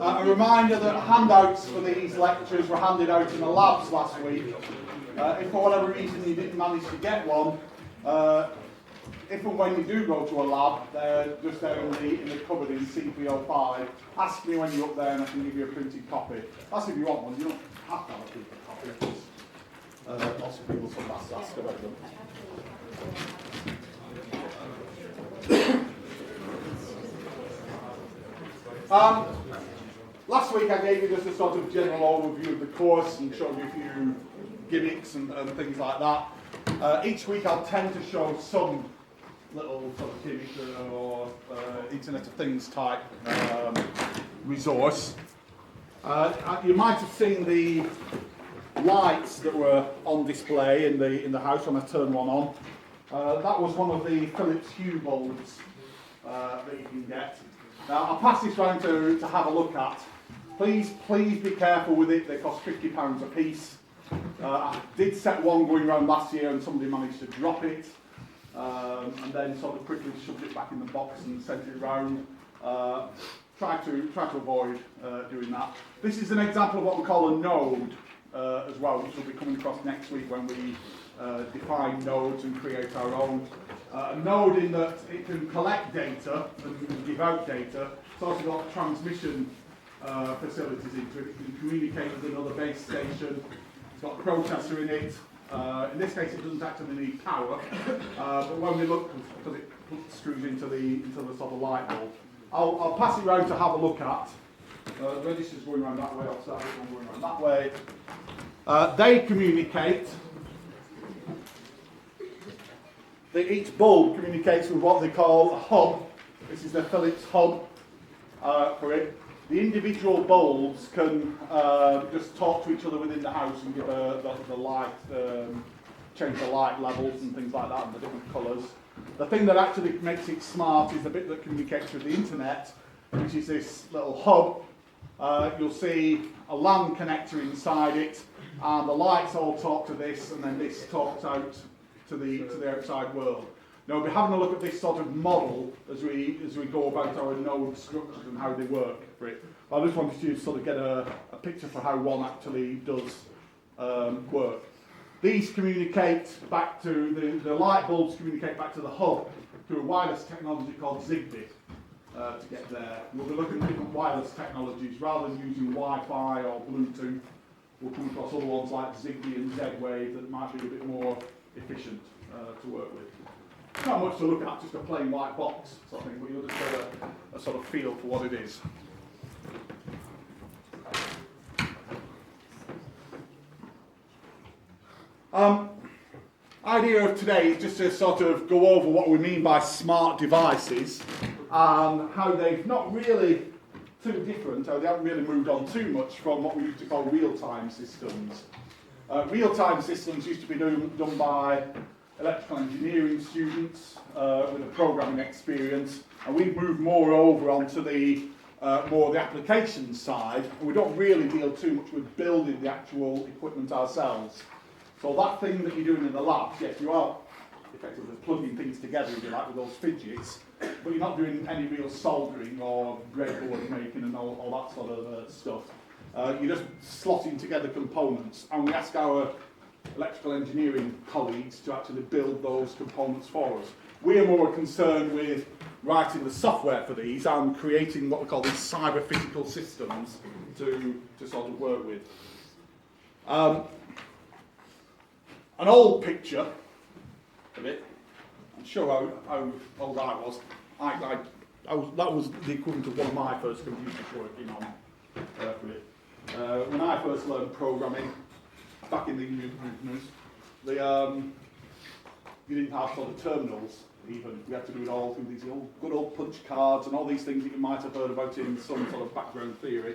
A reminder that handouts for these lectures were handed out in the labs last week. If for whatever reason you didn't manage to get one, if and when you do go to a lab, they're just there in the cupboard in C305. Ask me when you're up there and I can give you a printed copy. That's if you want one. You don't have to have a printed copy, because lots of people sometimes ask about them. Last week I gave you just a sort of general overview of the course and showed you a few gimmicks and things like that. Each week I'll tend to show some little sort of gimmick or Internet of Things type resource. You might have seen the lights that were on display in the house when I turned one on. That was one of the Philips Hue bulbs that you can get. Now I'll pass this round to have a look at. Please be careful with it. They cost £50 a piece. I did set one going around last year and somebody managed to drop it, and then sort of quickly shoved it back in the box and sent it round. Try to avoid doing that. This is an example of what we call a node as well, which will be coming across next week when we define nodes and create our own. A node in that it can collect data and give out data. It's also got transmission facilities into it. It can communicate with another base station. It's got a processor in it. In this case, it doesn't actually need power, but when we look, because it screws into the sort of light bulb. I'll pass it round to have a look at. The register's going around that way. I'll start this one going around that way. They communicate. Each bulb communicates with what they call a hub. This is the Philips hub for it. The individual bulbs can just talk to each other within the house and give the light, change the light levels and things like that, and the different colours. The thing that actually makes it smart is the bit that communicates with the internet, which is this little hub. You'll see a LAN connector inside it, and the lights all talk to this, and then this talks out to the outside world. Now we'll be having a look at this sort of model as we go about our node structures and how they work for it. But I just wanted you to sort of get a picture for how one actually does work. These communicate back to, the light bulbs communicate back to the hub through a wireless technology called Zigbee to get there. We'll be looking at different wireless technologies. Rather than using Wi-Fi or Bluetooth, we'll come across other ones like Zigbee and Z-Wave that might be a bit more efficient to work with. Not much to look at, just a plain white box sort of thing, but you'll just get a sort of feel for what it is. Idea of today is just to sort of go over what we mean by smart devices and how they've not really too different, how they haven't really moved on too much from what we used to call real-time systems. Real-time systems used to be done by electrical engineering students with a programming experience, and we've moved more over onto the more the application side, and we don't really deal too much with building the actual equipment ourselves. So that thing that you're doing in the lab, yes, you are effectively plugging things together, if you like, with those fidgets, but you're not doing any real soldering or breadboard making and all that sort of stuff. You're just slotting together components, and we ask our electrical engineering colleagues to actually build those components for us. We are more concerned with writing the software for these and creating what we call these cyber physical systems to sort of work with. An old picture a bit and show how old I was. That was the equivalent of one of my first computers working on for it. When I first learned programming, back in the years, you didn't have sort of terminals even. We had to do it all through these good old punch cards and all these things that you might have heard about in some sort of background theory.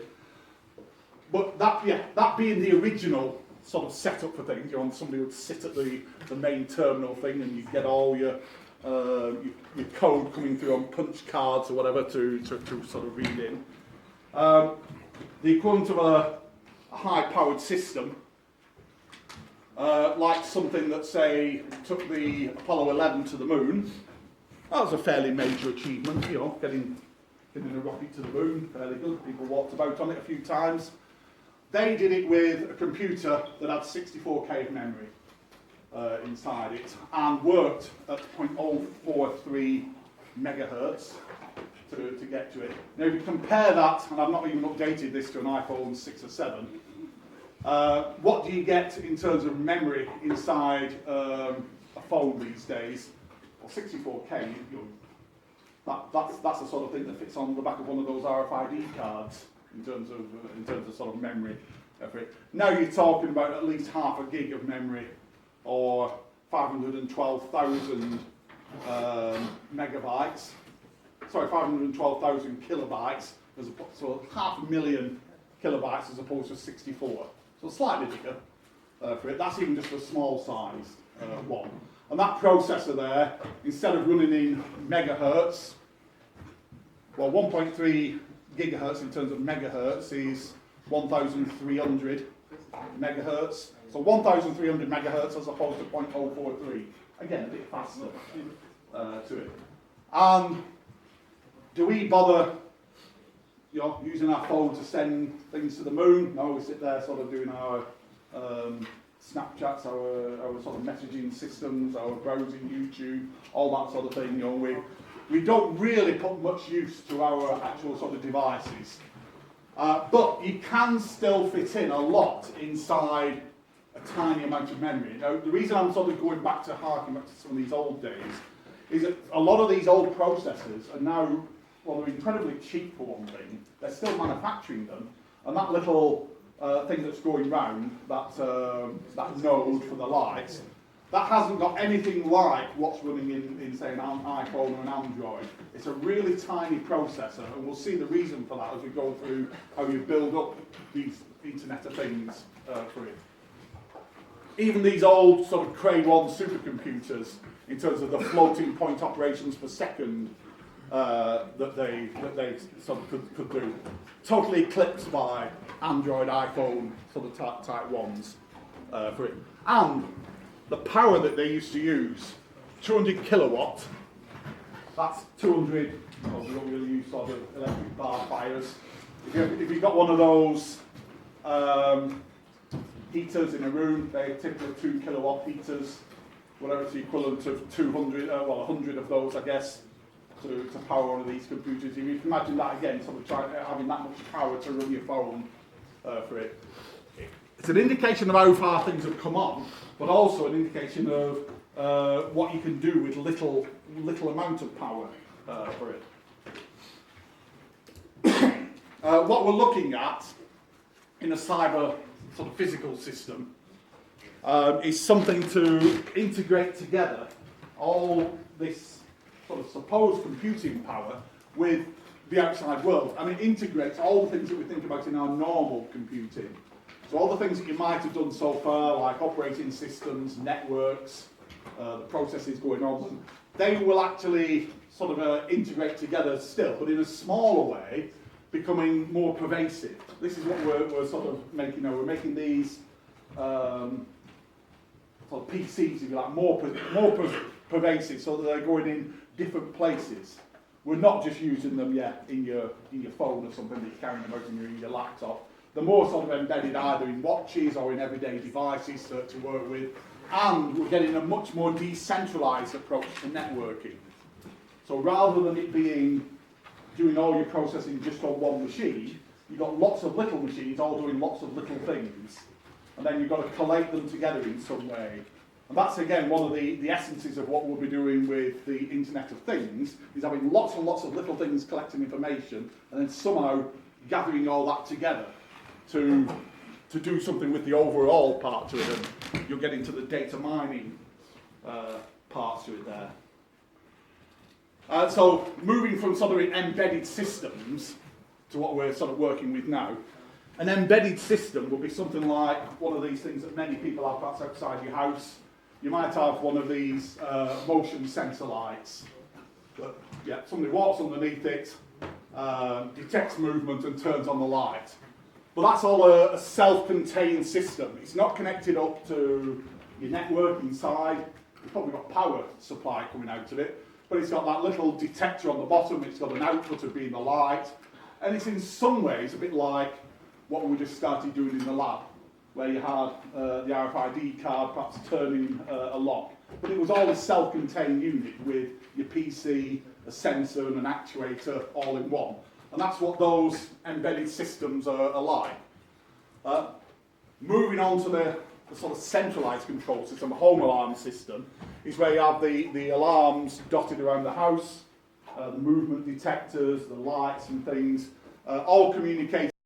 But that being the original sort of setup for things, somebody would sit at the main terminal thing and you'd get all your code coming through on punch cards or whatever to sort of read in. The equivalent of a high-powered system, like something that, say, took the Apollo 11 to the moon, that was a fairly major achievement, getting a rocket to the moon, fairly good. People walked about on it a few times. They did it with a computer that had 64K of memory inside it and worked at 0.043 megahertz to get to it. Now if you compare that, and I've not even updated this to an iPhone 6 or 7, what do you get in terms of memory inside a phone these days? Well, 64K, that's the sort of thing that fits on the back of one of those RFID cards in terms of sort of memory. Now you're talking about at least half a gig of memory, or 512,000 megabytes. Sorry, 512,000 kilobytes, so 500,000 kilobytes as opposed to 64. So slightly bigger for it. That's even just a small sized one. And that processor there, instead of running in megahertz, well, 1.3 gigahertz in terms of megahertz is 1,300 megahertz. So 1,300 megahertz as opposed to 0.043. Again, a bit faster to it. And do we bother using our phone to send things to the moon? No, we sit there sort of doing our Snapchats, our sort of messaging systems, our browsing YouTube, all that sort of thing. We don't really put much use to our actual sort of devices. But you can still fit in a lot inside a tiny amount of memory. Now, the reason I'm sort of going back to harking back to some of these old days is that a lot of these old processors are now, well, they're incredibly cheap for one thing. They're still manufacturing them, and that little thing that's going round, that node for the lights, that hasn't got anything like what's running in say, an iPhone or an Android. It's a really tiny processor, and we'll see the reason for that as we go through how you build up these Internet of Things for it. Even these old sort of Cray 1 supercomputers, in terms of the floating point operations per second that they sort of could do, totally eclipsed by Android, iPhone sort of type ones for it. And the power that they used to use, 200 kilowatt, that's 200, well, we don't really use sort of electric bar fires. If you've got one of those heaters in a room, they're typically 2 kilowatt heaters, whatever it's the equivalent of 200, 100 of those, I guess, to power one of these computers. If you can imagine that again, sort of having that much power to run your phone for it. It's an indication of how far things have come on, but also an indication of what you can do with little amount of power for it. What we're looking at in a cyber sort of physical system is something to integrate together all this sort of supposed computing power with the outside world. And it integrates all the things that we think about in our normal computing. So all the things that you might have done so far, like operating systems, networks, the processes going on, they will actually sort of integrate together still, but in a smaller way, becoming more pervasive. This is what we're sort of making now. We're making these sort of PCs, if you like, more pervasive, so that they're going in different places. We're not just using them yet in your phone or something that you're carrying about in your laptop. They're more sort of embedded either in watches or in everyday devices to work with. And we're getting a much more decentralized approach to networking. So rather than it being doing all your processing just on one machine, you've got lots of little machines all doing lots of little things. And then you've got to collate them together in some way And that's again one of the essences of what we'll be doing with the Internet of Things, is having lots and lots of little things collecting information and then somehow gathering all that together to do something with the overall part to it, and you'll get into the data mining parts to it there. So moving from sort of embedded systems to what we're sort of working with now, an embedded system will be something like one of these things that many people have perhaps outside your house. You might have one of these motion sensor lights. But, yeah, somebody walks underneath it, detects movement and turns on the light. But that's all a self-contained system. It's not connected up to your network inside. It's probably got power supply coming out of it. But it's got that little detector on the bottom. It's got an output of being the light. And it's in some ways a bit like what we just started doing in the lab, where you had the RFID card perhaps turning a lock. But it was all a self-contained unit with your PC, a sensor and an actuator all in one. And that's what those embedded systems are like. Moving on to the sort of centralised control system, a home alarm system, is where you have the alarms dotted around the house, the movement detectors, the lights and things, all communicating